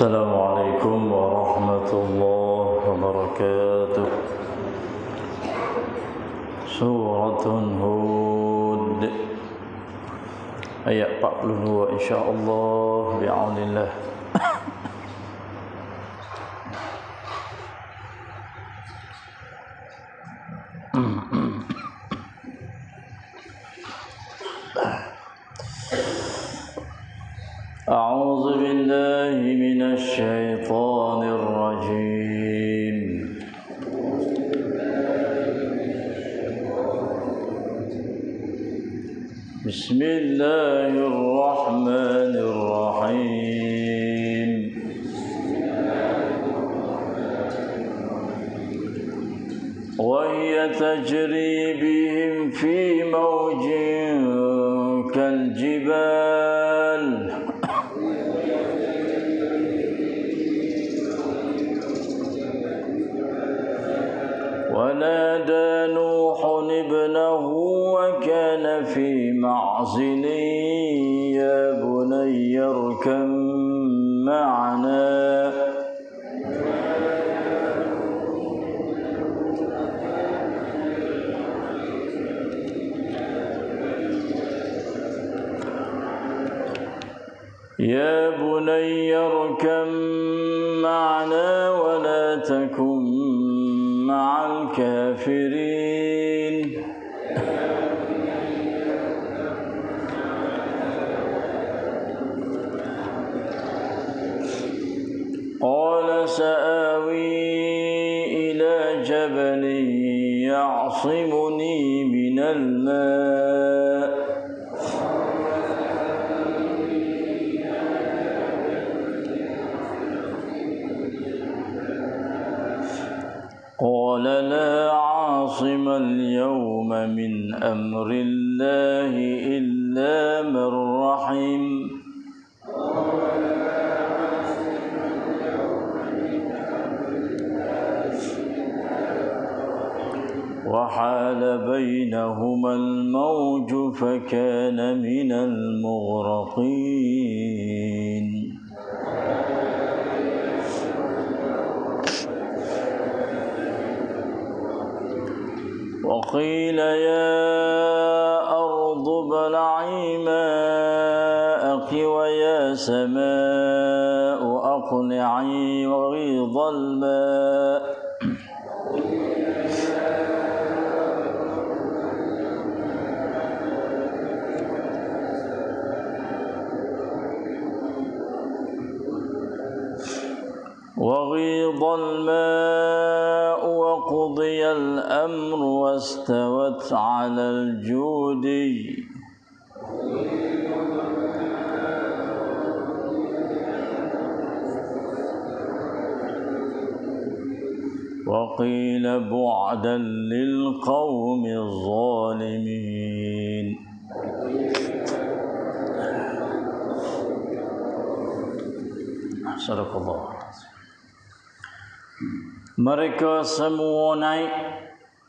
السلام عليكم ورحمة الله وبركاته. سورة هود ayat 42 insyaallah bi'aunillah. أعوذ بالله من الشيطان الرجيم. بسم الله الرحمن الرحيم. وهي تجري بهم في موج كالجبال ونادى نوح ابنه وكان في معزل يا بني اركب معنا ولا تكن مع الكافرين. قال سآوي إلى جبل يعصمني من الماء قال لا عاصم اليوم من أمر الله إلا من رحم وحال بينهما الموج فكان من المغرقين. وقيل يا أرض ابلعي ماءك ويا سماء أقلعي وغيض الماء وقضي الأمر واستوت على الجود وقيل بعدا للقوم الظالمين. Sadaqallah. Mereka semua naik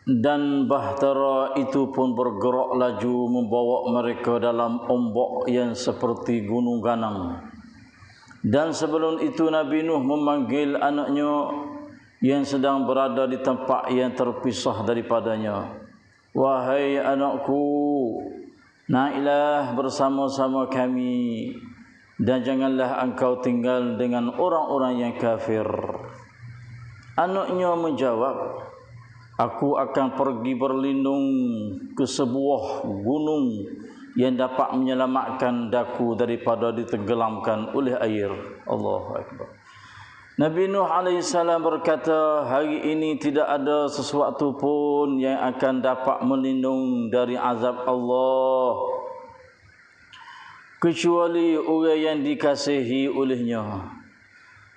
dan bahtera itu pun bergerak laju membawa mereka dalam ombak yang seperti gunung ganang. Dan sebelum itu Nabi Nuh memanggil anaknya yang sedang berada di tempat yang terpisah daripadanya. Wahai anakku, naiklah bersama-sama kami dan janganlah engkau tinggal dengan orang-orang yang kafir. Anaknya menjawab, aku akan pergi berlindung ke sebuah gunung yang dapat menyelamatkan daku daripada ditenggelamkan oleh air. Allahu Akbar. Nabi Nuh AS berkata, hari ini tidak ada sesuatu pun yang akan dapat melindung dari azab Allah kecuali orang yang dikasihi olehnya.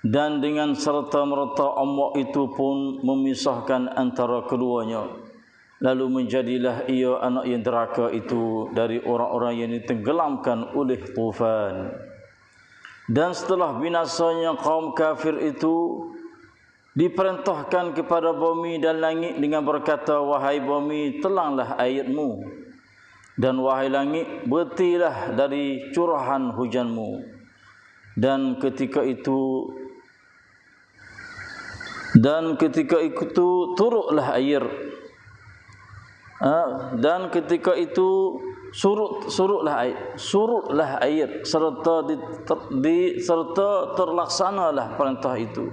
Dan dengan serta-merta ombak itu pun memisahkan antara keduanya. Lalu menjadilah ia anak yang deraka itu dari orang-orang yang ditenggelamkan oleh tufan. Dan setelah binasanya kaum kafir itu, diperintahkan kepada bumi dan langit dengan berkata, wahai bumi, telanglah airmu, dan wahai langit, berhentilah dari curahan hujanmu. Dan ketika itu Dan ketika itu turutlah air. Dan ketika itu surutlah air serta terlaksanalah perintah itu.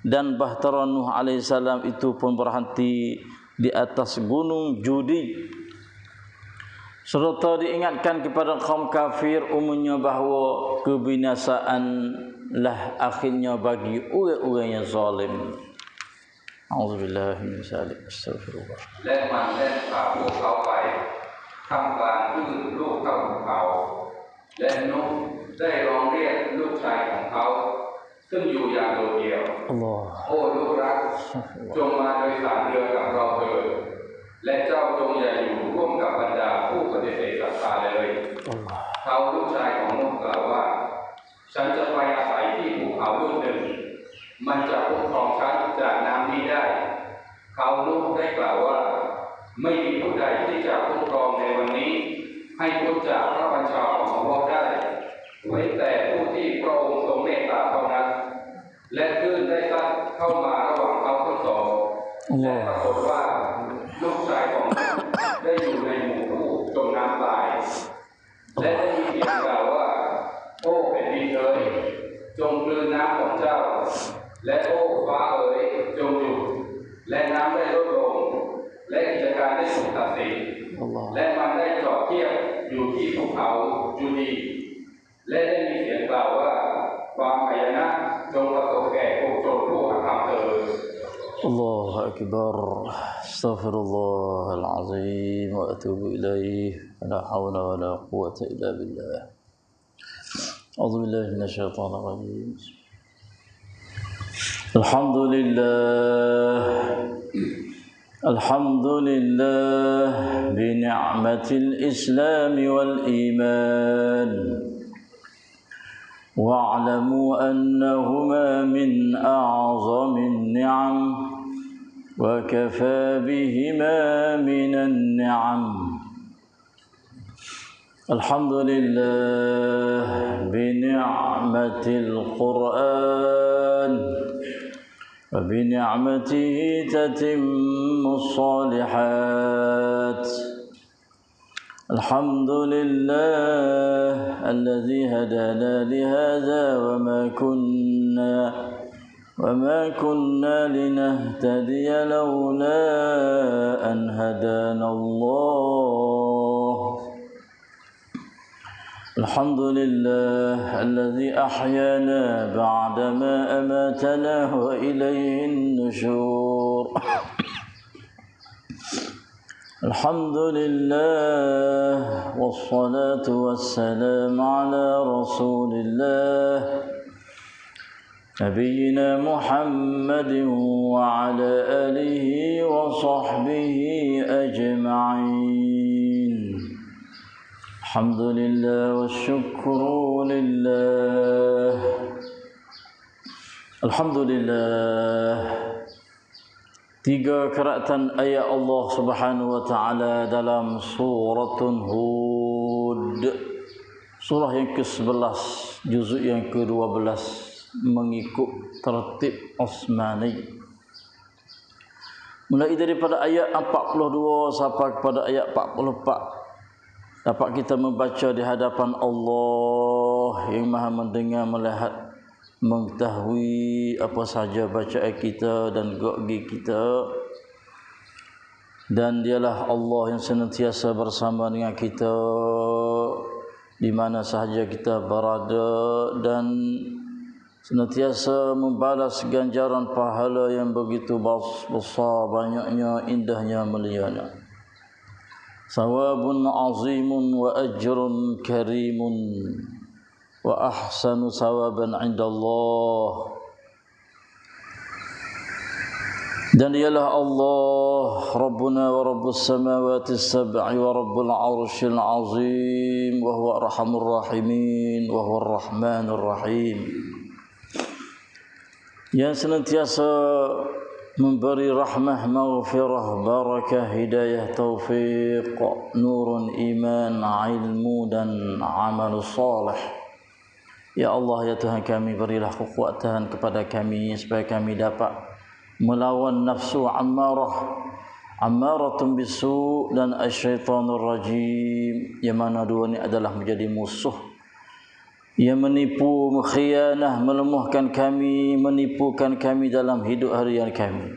Dan bahtera Nuh alaihissalam itu pun berhenti di atas gunung Judi. Serta diingatkan kepada kaum kafir umumnya bahawa kebinasaanlah akhirnya bagi orang-orang yang zalim. A'udzubillahi min dzalik. Astagfirullah. และมันได้พาพวกเขาไปทำการคลื่นลูกกับเขา และนุ๊กได้ร้องเรียกลูกชายของเขาซึ่งอยู่อย่างโดดเดี่ยว Allah. โอ้ลูกรักจงมาโดยสารเรือกับเราเถิดและเจ้าจงอย่าอยู่ร่วมกับบรรดาผู้ปฏิเสธศรัทธาเลย Allah. เขาลูกชายของนุ๊กกล่าวว่าฉันจะไปอาศัยที่ภูเขาลูกหนึ่งมันจะคุ้มครองฉันจากน้ำนี้ได้เขาลูกได้กล่าวว่าไม่มีผู้ใดที่จะคุ้มครองในวันนี้ให้พ้นจากพระบัญชาของอัลเลาะห์ได้เว้นแต่ผู้ที่พระองค์ทรงเมตตาเท่านั้นและคลื่นได้ซัดเข้ามาระหว่างเขาทั้งสองและปรากฏว่าลูกชายของได้อยู่ในหมู่ผู้จมน้ำตายและได้มีเสียงกล่าวว่าโอ้เป็นดินเอ๋ยจงกลืนน้ำของเจ้าและโอ้ฟ้าเอ๋ยจงหยุดและน้ำได้ลดลงและกิจการได้ถูกตัดสินและมันได้จอดเทียบอยู่ที่ภูเขาจูดีและได้มีเสียงกล่าวว่าความหายนะจงประสบแก่พวกโจรผู้อธรรมเถิด Allahu Akbar. Astaghfirullahal azim wa atubu ilaih. La haula wa la quwwata illa billah. A'udzu billahi minasyaitonir rajim. Alhamdulillah bi ni'matil Islam wal iman. واعلموا أنهما من أعظم النعم وكفى بهما من النعم. الحمد لله بنعمة القرآن وبنعمته تتم الصالحات. الحمد لله الذي هدانا لهذا وما كنا لنهتدي لولا أن هدانا الله. الحمد لله الذي أحيانا بعدما أماتنا وإليه النشور. الحمد لله والصلاة والسلام على رسول الله نبينا محمد وعلى آله وصحبه أجمعين. الحمد لله والشكر لله. الحمد لله. Tiga keratan ayat Allah Subhanahu wa taala dalam surah Hud, surah yang ke-11, juzuk yang ke-12 mengikut tertib Osmani. Mulai daripada ayat 42 sampai kepada ayat 44 dapat kita membaca di hadapan Allah yang Maha mendengar, melihat, mengetahui apa saja bacaan kita dan gerak kita, dan dialah Allah yang senantiasa bersama dengan kita di mana sahaja kita berada dan senantiasa membalas ganjaran pahala yang begitu besar, banyaknya, indahnya, mulianya. Sawabun azimun wa ajrun karimun wa ahsanu sawaban indallah. Dan dialah Allah Rabbuna wa Rabbus samawati sab'i wa Rabbul arshil azim wa huwa arhamur rahimin wa huwa arrahmanur rahim, yang senantiasa memberi rahmah, maghfirah, barakah, hidayah, taufiq, nurun, iman, ilmu dan amal salih. Ya Allah, ya Tuhan kami, berilah kekuatan kepada kami supaya kami dapat melawan nafsu ammaratun bisu' dan asyaitanur rajim, yang mana dua ini adalah menjadi musuh yang menipu, mengkhianah, melemahkan kami, menipukan kami dalam hidup harian kami.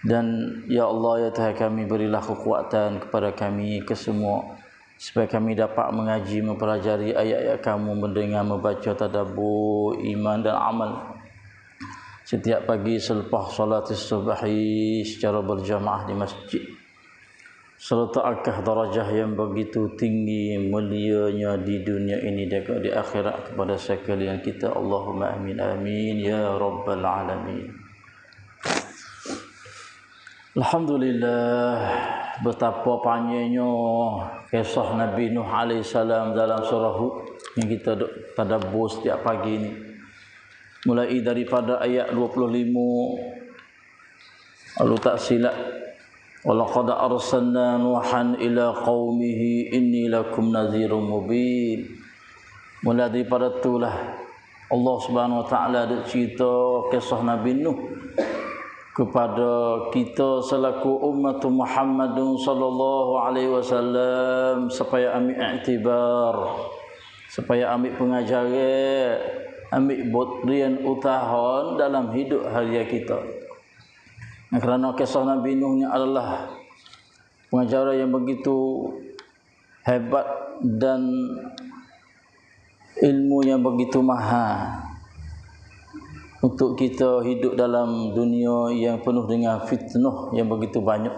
Dan ya Allah, ya Tuhan kami, berilah kekuatan kepada kami kesemua supaya kami dapat mengaji, mempelajari ayat-ayat kamu, mendengar, membaca, tadabbur iman dan amal setiap pagi selepas solat subuhi secara berjamaah di masjid, serta akah darajah yang begitu tinggi mulianya di dunia ini dan di akhirat kepada sekalian kita. Allahumma amin amin ya rabbal alamin. Alhamdulillah, betapa panjangnya kisah Nabi Nuh AS dalam surah Hud yang kita tadabbur setiap pagi ini. Mulai daripada ayat 25, lalu tak silap, walaqad arsalna Nuhan ila qaumihi inni lakum nadhirum mubin. Mulai daripada itulah Allah Subhanahu wa taala ada cerita kisah Nabi Nuh kepada kita selaku umat Muhammad sallallahu alaihi wasallam supaya ambil iktibar, supaya ambil pengajaran, ambil botrian utahan dalam hidup harian kita. Kerana kisah Nabi Nuh ini adalah pengajaran yang begitu hebat dan ilmu yang begitu mahal untuk kita hidup dalam dunia yang penuh dengan fitnah yang begitu banyak.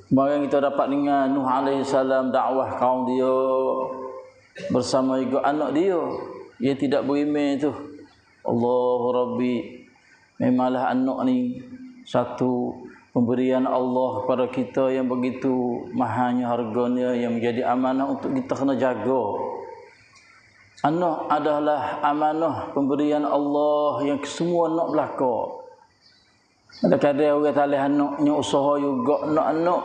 Kemarin kita dapat dengar Nuh alaihi salam dakwah kaum dia bersama juga anak dia yang tidak beriman tu. Allahu Rabbi, memanglah anak ni satu pemberian Allah kepada kita yang begitu mahalnya harganya, yang menjadi amanah untuk kita kena jaga. Anak adalah amanah pemberian Allah yang semua nak belaka. Kadang-kadang orang talih anaknya usaha juga nak anak,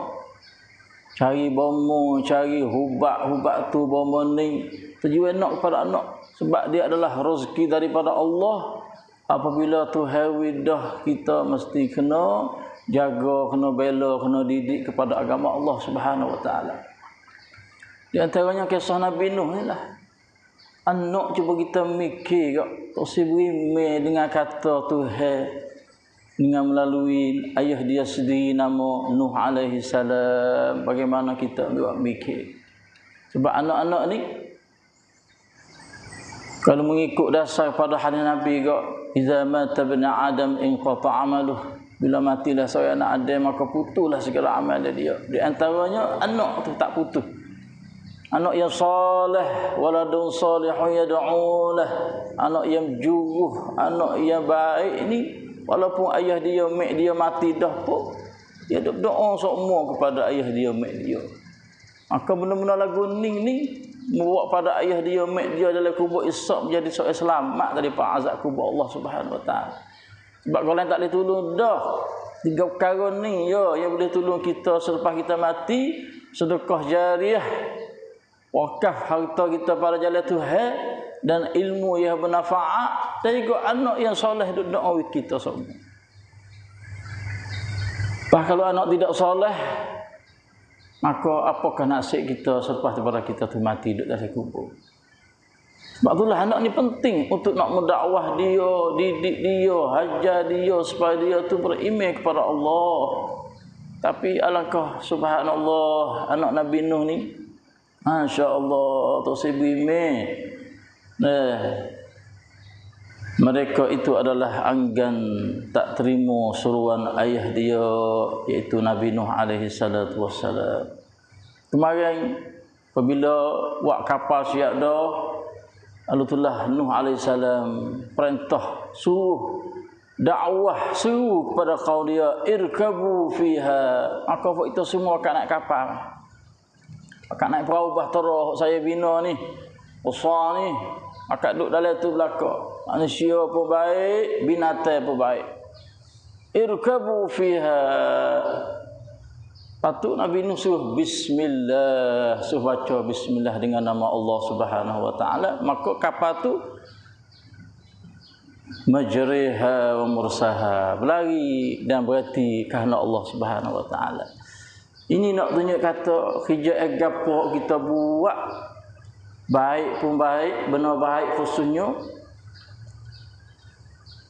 cari bomo, cari hubak tu bomo ni, tujuan nak kepada anak sebab dia adalah rezeki daripada Allah. Apabila Tuhan widah, kita mesti kena jaga, kena bela, kena didik kepada agama Allah Subhanahu wa taala. Di antaranya kisah Nabi Nuh ni lah. Anak cuba kita mikir kak, tak sibuk dengan kata Tuhan dengan melalui ayah dia sendiri nama Nuh alaihi salam. Bagaimana kita buat mikir? Sebab anak-anak ni kalau mengikut dasar pada hadis Nabi kak, iza mata ibn Adam inqata amaluh, bila matilah seorang anak Adam maka putuslah segala amal dia. Di antaranya anak tu tak putus. Anak yang soleh, waladun salihun yad'ulah, anak yang juruh, anak yang baik ni, walaupun ayah dia, mak dia mati dah pun, dia doa semua kepada ayah dia, mak dia. Maka benar-benar lagu ni membawa pada ayah dia, mak dia dalam kubur isap menjadi seorang selamat daripada azab kubur Allah Subhanahu wa taala. Sebab kalau yang tak boleh tolong dah, tiga perkara ni ya yang boleh tolong kita selepas kita mati: sedekah jariah, wakaf harta kita pada jalan Tuhan, dan ilmu yang bermanfaat, dan juga anak yang soleh duk doa kita semua. Bah kalau anak tidak soleh, maka apakah nasib kita selepas daripada kita tu mati duduk dalam kubur? Sebab itulah anak ni penting untuk nak mendakwah dia, didik dia, hajar dia supaya dia tu beriman kepada Allah. Tapi alangkah subhanallah, anak Nabi Nuh ni, Masya Allah, tak sibime. Mereka itu adalah anggan tak terima suruhan ayah dia, iaitu Nabi Nuh alaihi salatu wassalam. Kemarin apabila buat kapal siap dah, lalu itulah Nuh alaihi salam perintah suruh dakwah, suruh kepada kaum dia, irkabu fiha. Maka itu semua akan naik kapal, akan naik perahu bahtera saya bina ni, besar ni, akan duduk dalam tu belakang. Manusia pun baik, binatang pun baik. Irkabu fiha. Patut Nabi Nuh suruh bismillah, suruh baca bismillah dengan nama Allah Subhanahu wa taala. Maka kapal tu majriha wa mursaha, berlari dan berhenti kerana Allah Subhanahu wa taala. Ini nak tunjuk kata kerja gapo kita buat baik pun baik, benar baik khususnya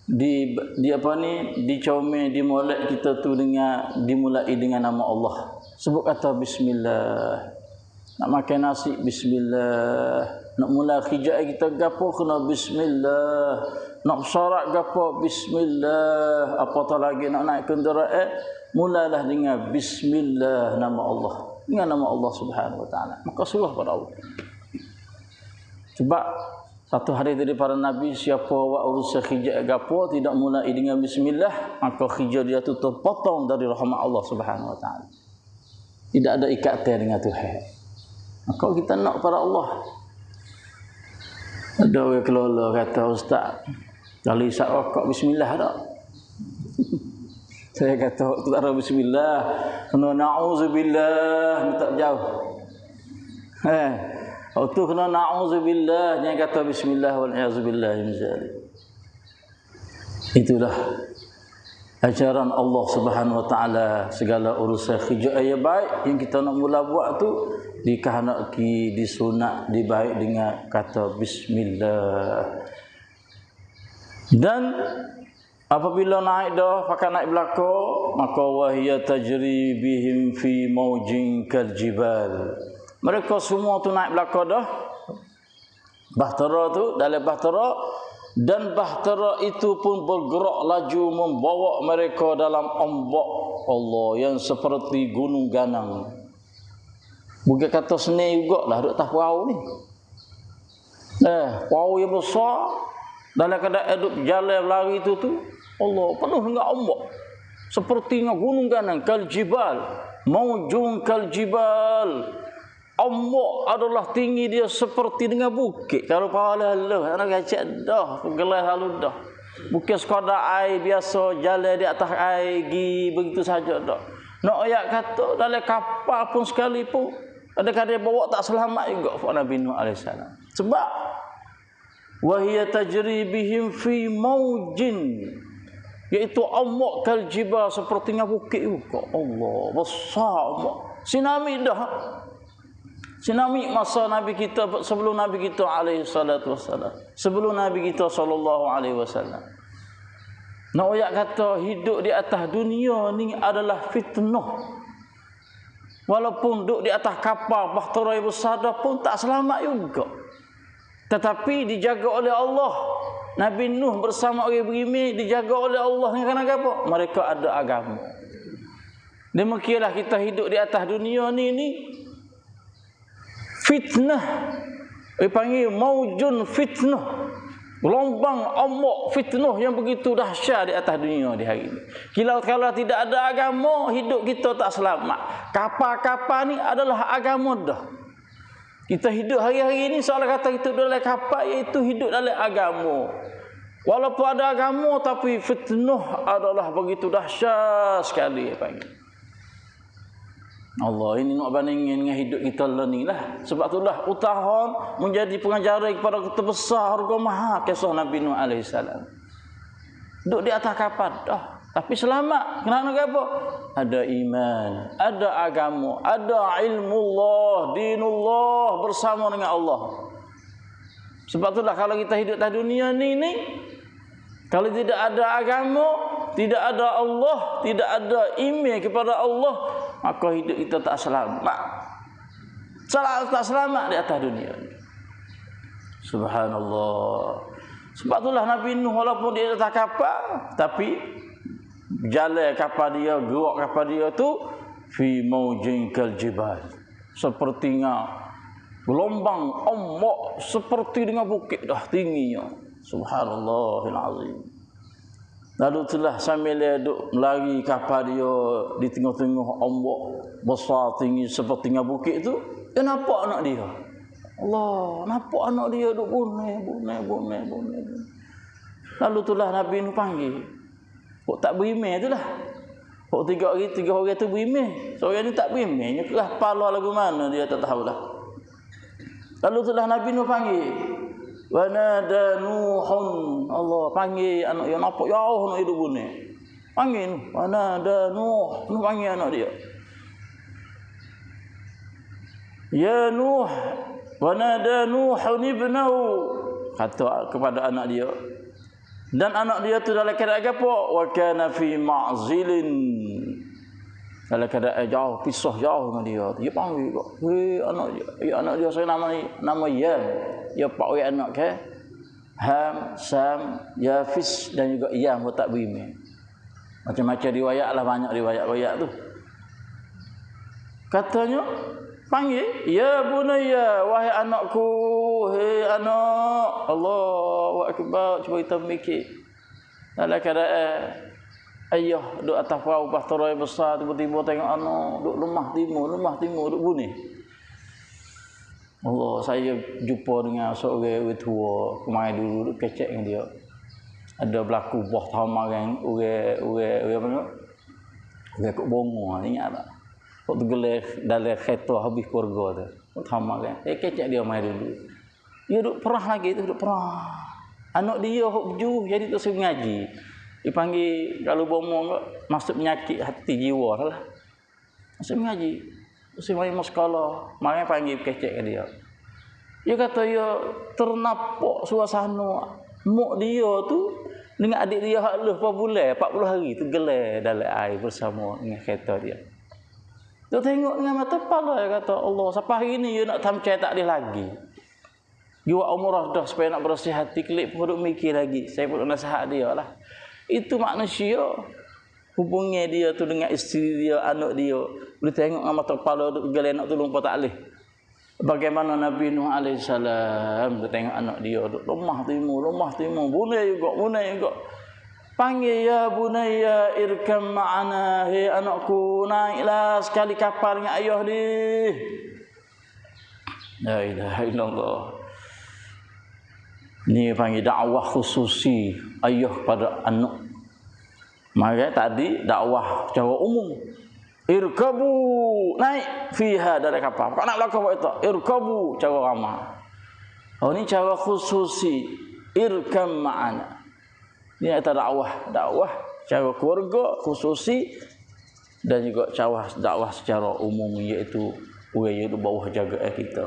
di apa ni, dicomel, dimulai kita tu dengan dimulai dengan nama Allah. Sebut kata bismillah. Nak makan nasi bismillah. Nak mula kerja kita gapo kena bismillah. Nak sorak gapo bismillah. Apatah lagi nak naik kenderaan, mulalah dengan bismillah, nama Allah. Dengan nama Allah Subhanahu wa taala. Maka suruh pada Allah. Sebab satu hadis dari para nabi, siapa buat urusan kerja gapo tidak mulai dengan bismillah, maka kerja dia tu terpotong dari rahmat Allah Subhanahu wa taala. Tidak ada ikatan dengan Tuhan. Maka kita nak pada Allah. Ada orang kelola kata, ustaz, kalau isap rokok bismillah tak? Saya kata tu tak ada bismillah, kena na'udzubillah, minta jauh. Waktu kena na'udzubillah, jangan kata bismillah wal a'udzubillah min zalik. Itulah ajaran Allah Subhanahu wa taala. Segala urusan kerja yang baik yang kita nak mula buat tu dikehendaki, disunat, dibaik dengan kata bismillah. Dan apabila naik dah, pakai naik belakang, maka wahya tajri bihim fi maujin kal jibal. Mereka semua tu naik belakang dah. Bahtera tu, dalam bahtera, dan bahtera itu pun bergerak laju membawa mereka dalam ombak Allah yang seperti gunung ganang. Bukan kata seni juga lah duk atas perahu ni. Perahu yang besar dalam keadaan duduk jalan lari tu Allah penuh dengan ombak seperti dengan gunung ganang, kal jibal, maujun kal jibal. Ombak adalah tinggi dia seperti dengan bukit. Kalau pahala Allah nak gacak dah, gelas lalu dah. Bukan sekadar air biasa jalan di atas air gi begitu saja dah. Nak ayat kata dalam kapal pun sekalipun kadang-kadang bawa tak selamat juga Nabi Nuh AS. Sebab wahia tajri bihim fi maujin, iaitu ombak kal jibal seperti dengan bukit juga. Allah besar ombak. Tsunami dah. Tsunami masa Nabi kita, sebelum Nabi kita alaihi salatu wassalam, sebelum Nabi kita sallallahu alaihi wasallam. Nak ayat kata hidup di atas dunia ni adalah fitnah. Walaupun duduk di atas kapal bahtera yang besar dah pun tak selamat juga. Tetapi dijaga oleh Allah. Nabi Nuh bersama orang berimeh dijaga oleh Allah kerana apa? Mereka ada agama. Demikianlah kita hidup di atas dunia ni fitnah. Dipanggil maujun fitnah. Gelombang ombak fitnah yang begitu dahsyat di atas dunia di hari ini. Kalau tidak ada agama, hidup kita tak selamat. Kapal-kapal ni adalah agama dah. Kita hidup hari-hari ini seolah kata kita dalam kapal, iaitu hidup dalam agama. Walaupun ada agama, tapi fitnah adalah begitu dahsyat sekali. Allah, ini nak bandingin dengan hidup kita ni lah. Sebab itulah utahon menjadi pengajaran kepada kita besar harga mahal kisah Nabi Nuh AS. Duduk di atas kapal dah, tapi selamat. Kenapa apa? Ada iman, ada agama, ada ilmu Allah, dinullah bersama dengan Allah. Sebab itulah kalau kita hidup di dunia ni kalau tidak ada agama, tidak ada Allah, tidak ada iman kepada Allah, maka hidup kita tak selamat. Tak selamat di atas dunia. Subhanallah. Sebab itulah Nabi Nuh walaupun dia atas kapal, tapi jalan kapal dia, gerak kapal dia tu fi maujin kal jibal. Sepertinya gelombang ombak seperti dengan bukit dah tingginya. Subhanallahil azim. Lalu telah sambil dia duduk melari kapal dia di tengah-tengah ombak besar tinggi seperti dengan bukit tu, dia nampak anak dia. Allah, nampak anak dia duduk bunyi. Lalu telah Nabi Nuh panggil. Kok tak berimeh tu lah. Kok tiga orang tu berimeh. Seorang ni tak berimeh. Nyeklah pala lagu mana dia tak tahulah. Lalu telah Nabi Nuh panggil. Wa nada Nuhun Allah panggil anak dia nampak jauh nak hidup bune. Panggil mana ada Nuh, Nuh panggil anak dia. Ya Nuh, wa nada Nuhun ibnahu, kata kepada anak dia. Dan anak dia tu dalam keadaan apa? Wa kana fi ma'zilin, dalam keadaan jauh, pisah jauh dengan dia. Dia panggil kok, "Hei anak dia, ya anak dia, saya nama Yam." Ya pak we anak ke? Ham, Sam, Yafis dan juga Yam tak bime. Macam-macam riwayat lah, banyak riwayat tu. Katanya panggil, "Ya bunayya, wahai anakku, hei anak." Allahu akbar, cuba kita mikir. Dalam keadaan ayah duduk atas perahu bahtera yang besar, tiba-tiba tengok anak duduk lemah timur, duduk bunyi. Allah, saya jumpa dengan seorang tua kemarin dulu duduk kecek dengan dia. Ada berlaku buah tamarang, orang apa ni? Orang kok bongo, ingat tak? Waktu gelar dalam kereta habis keluarga tu. Tamarang. Kecek dia main dulu. Dia duduk perah lagi tu, duduk perah. Anak dia hok berjuh jadi tu saya mengaji. Dipanggil kalau bomo masuk penyakit hati jiwa lah. Masuk mengaji. Saya main sekolah, mari panggil kecek ke dia. Dia kata dia ternampak suasana mak dia tu dengan adik dia hak lu 40 hari tu gelar dalam air bersama dengan kereta dia. Dia tengok dengan mata kepala, dia kata, Allah, sampai hari ni dia nak tamcai tak ada lagi. Dia buat umrah dah supaya nak bersih hati, kelip pun duk mikir lagi. Saya pun nasihat dia lah. Itu manusia. Hubungnya dia tu dengan isteri dia, anak dia. Boleh tengok dengan mata kepala duk gelar nak tolong pun tak boleh. Bagaimana Nabi Nuh AS, dia tengok anak dia duk lemah timur, bunai juga. Panggil, "Ya bunayya irkam ma'ana, hei anakku, naiklah sekali kapal dengan ayah ni." La ilaha illallah. Ni panggil dakwah khususi ayah pada anak. Maka tadi dakwah secara umum. Irkabu, naik fiha dari kapal. Kau nak belakang buat itu? Irkabu, cara ramah. Oh ni cara khususi. Irkam ma'ana. Ini kata dakwah cara keluarga khususi dan juga dakwah secara umum, iaitu orang yang di bawah jagaan kita.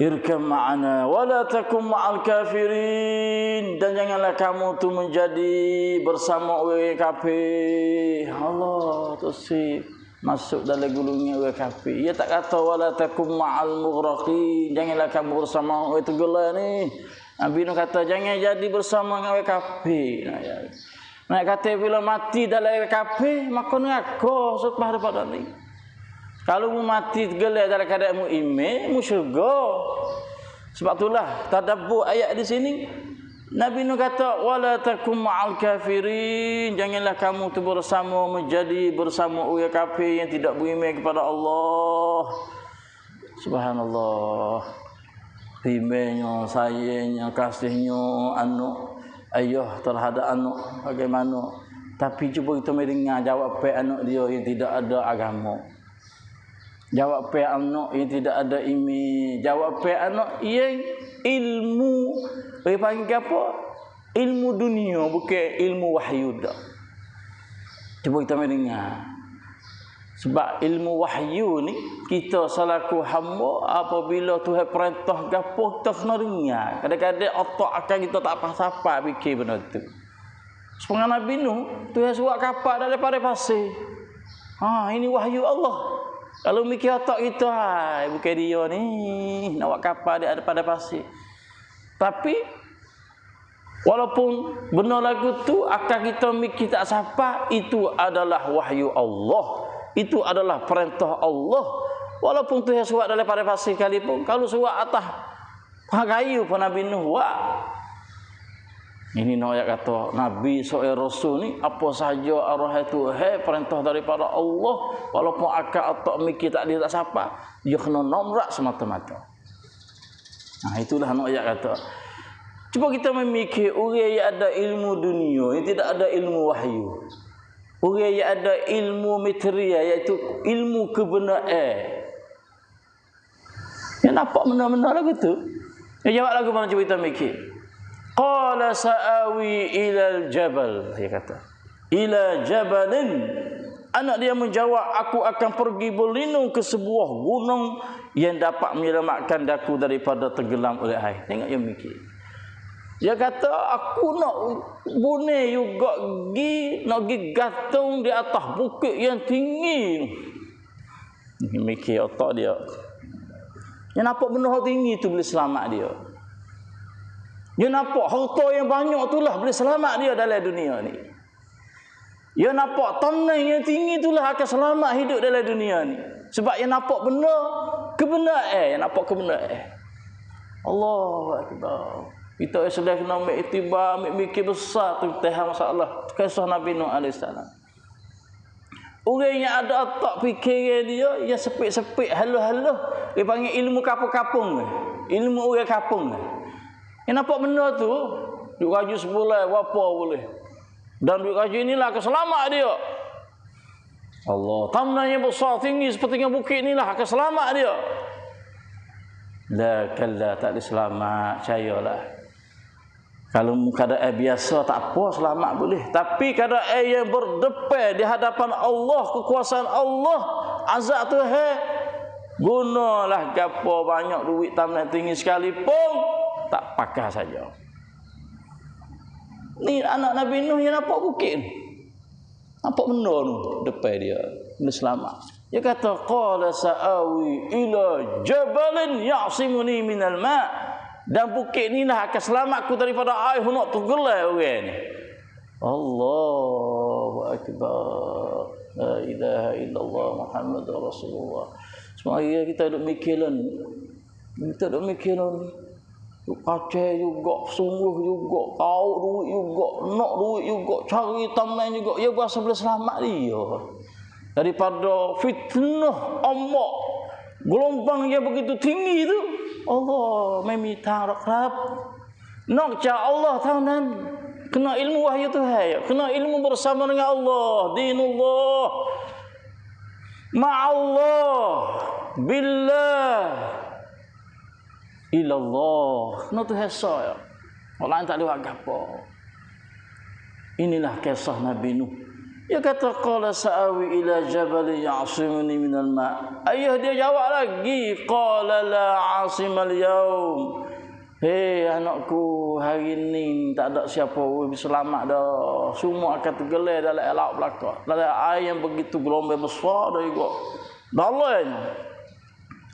Irkam ma'ana wala takum ma'al kafirin, dan janganlah kamu tu menjadi bersama orang kafir. Allah tu si masuk dalam gulungnya orang kafir. Ia tak kata wala takum ma'al mughraqin, janganlah kamu bersama orang tenggelam ni. Nabi Nuh kata jangan jadi bersama dengan orang kafir. Nak kata bila mati dalam orang kafir, maka neraka selepas daripada ni. Kalau mu mati gelai dalam keadaan mu iman, mu syurga. Sebab itulah tadabbur ayat di sini. Nabi Nuh kata wala takum ma'al kafirin, janganlah kamu tu bersama menjadi bersama orang kafir yang tidak beriman kepada Allah. Subhanallah. Imannya, sayangnya, kasihnya anak ayah terhadap anak bagaimana. Tapi cuba kita mendengar jawab anak dia yang tidak ada agama. Jawab anak yang tidak ada iman. Jawab anak yang ilmu, dia panggil apa? Ilmu dunia, bukan ilmu wahyu dah. Cuba kita mendengar. Sebab ilmu wahyu ni kita selaku hamba apabila Tuhan perintah gapo kita kena dengar. Kadang-kadang otak akan kita tak apa-apa fikir benda tu. Sepengan Nabi Nuh, Tuhan suruh kapal daripada pasir. Ini wahyu Allah. Kalau mikir otak kita, bukan dia ni nak buat kapal daripada pasir. Tapi walaupun benar lagu tu akan kita mikir tak siapa, itu adalah wahyu Allah. Itu adalah perintah Allah. Walaupun Tuhan suat daripada pasir sekalipun, kalau suat atas kayu pun Nabi Nuh buat. Ini nak kata Nabi seorang Rasul ni apa sahaja arah itu perintah daripada Allah, walaupun akal otak mikir tak dia tak siapa, dia kena nomrak semata-mata. Itulah nak kata. Cuba kita memikir orang yang ada ilmu dunia, yang tidak ada ilmu wahyu. Orang yang ada ilmu material, iaitu ilmu kebenaran. Yang nampak benda-benda lagu tu. Yang jawab lagu mana cuba kita mikir. Qala sa'awi ilal jabal, dia kata. Ila jabalin. Anak dia menjawab, aku akan pergi berlindung ke sebuah gunung yang dapat menyelamatkan daku daripada tenggelam oleh air. Tengok yang mikir. Dia kata, aku nak bunuh juga nak pergi gantung di atas bukit yang tinggi. Mikir otak dia. Dia nampak benda tinggi tu boleh selamat dia. Dia nampak harta yang banyak itulah boleh selamat dia dalam dunia ni. Dia nampak tanah yang tinggi itulah akan selamat hidup dalam dunia ni. Sebab dia nampak benda kebenaran, dia nampak kebenaran. Allahu Akbar. Kita sudah kena ambil iktibar, ambil mikir besar tentang masalah kisah Nabi Nuh AS. Orang yang ada otak fikiran dia, yang sepik-sepik, haluh-haluh, dia panggil ilmu kapung-kapung. Ilmu orang kapung. Dia nampak benda tu, duk gaji sebulan, berapa boleh. Dan duit gaji inilah akan selamat dia. Allah, tanahnya besar tinggi seperti yang bukit inilah akan selamat dia. La kalla, tak diselamat, percayalah. Kalau keadaan biasa tak apa, selamat boleh. Tapi keadaan yang berdepan di hadapan Allah, kekuasaan Allah, azab Tuhan, gunalah gapo banyak duit tanah tinggi sekalipun tak pakai saja. Ni anak Nabi Nuh yang nampak bukit ni. Nampak benda tu depan dia. Dia selamat. Dia kata, qala sa'awi ila jabalin ya'simuni minal ma'. Dan bukit ni lah akan selamatku daripada air nak tenggelam orang ni. Allahu Akbar. La ilaha illallah Muhammadur Rasulullah. Semua kita duk mikir lah ni. Kita duk mikir lah ni. Kacau juga, sungguh juga, kau duit juga, nak duit juga, cari tambahan juga. Ya berasa boleh selamat dia daripada fitnah ombak gelombang yang begitu tinggi tu. Allah meminta rakyat nak cak Allah tahunan kena ilmu wahyu Tuhan, kena ilmu bersama dengan Allah, dinullah ma'allah billah ilallah. Kena Tuhan saya. Orang tak ada apa. Inilah kisah Nabi Nuh. Dia kata, qala sa'awi ila jabalin ya'simuni minal ma'. Ayah dia jawab lagi, qala la 'asimal yaum. Hei anakku, hari ni tak ada siapa bisa selamat dah. Semua akan tenggelam dalam laut belaka. Dalam air yang begitu gelombang besar dah juga. Dalanya.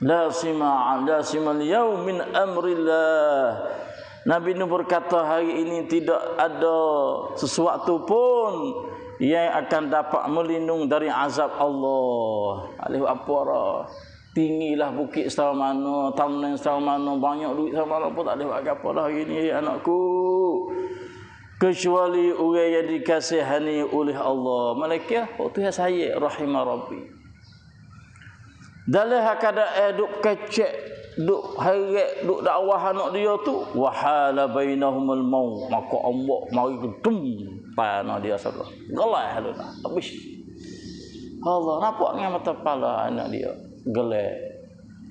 La simal yaum min amrillah. Nabi Nuh berkata, hari ini tidak ada sesuatu pun yang akan dapat melindung dari azab Allah. Alih apa? Tinggilah bukit setara mana, tanah setara mana, banyak duit setara mana pun tak ada apa dah hari ini anakku. Kecuali orang yang dikasihani oleh Allah. Malaikat, oh Tuhan saya rahimah Rabbi. Dalam keadaan duk kecek, duk heret, duk dakwah anak dia tu, wahala bainahumul maut, maka ombak mari gedum panah dia saudara. Gelah lu dah habis. Allah nampak dengan mata kepala anak dia gelah.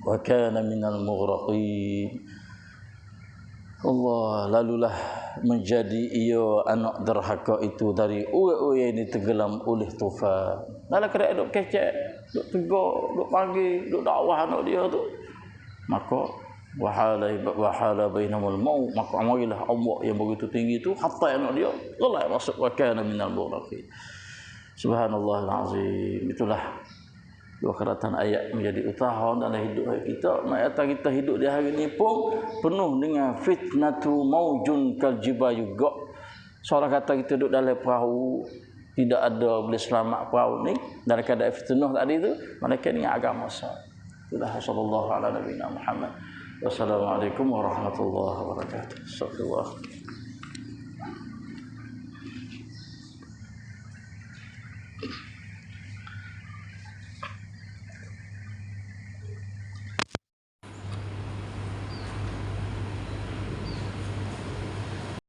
Wa kana minal mughraqin. Allah lalulah menjadi ia anak derhaka itu dari orang-orang yang ditenggelam oleh tufan. Dalam keadaan duk kecek, duk tegur, duk panggil, duk dakwah anak dia tu, maka wahala bainahumul maut, maka amarilah ombak yang begitu tinggi itu hatta anak dia lelah masuk wa kana minal mughraqin. Subhanallahil azim. Itulah dua keratan ayat menjadi utahan dalam hidup kita. Mayata kita hidup di hari ini pun penuh dengan fitnatu maujun kal jibal juga. Seorang kata kita duduk dalam perahu, tidak ada boleh selamat perahu ni dalam keadaan fitnah tadi tu, mereka dengan agama sah. Itulah sallallahu ala nabiyina Muhammad. Wassalamualaikum warahmatullahi wabarakatuh. Astagfirullah.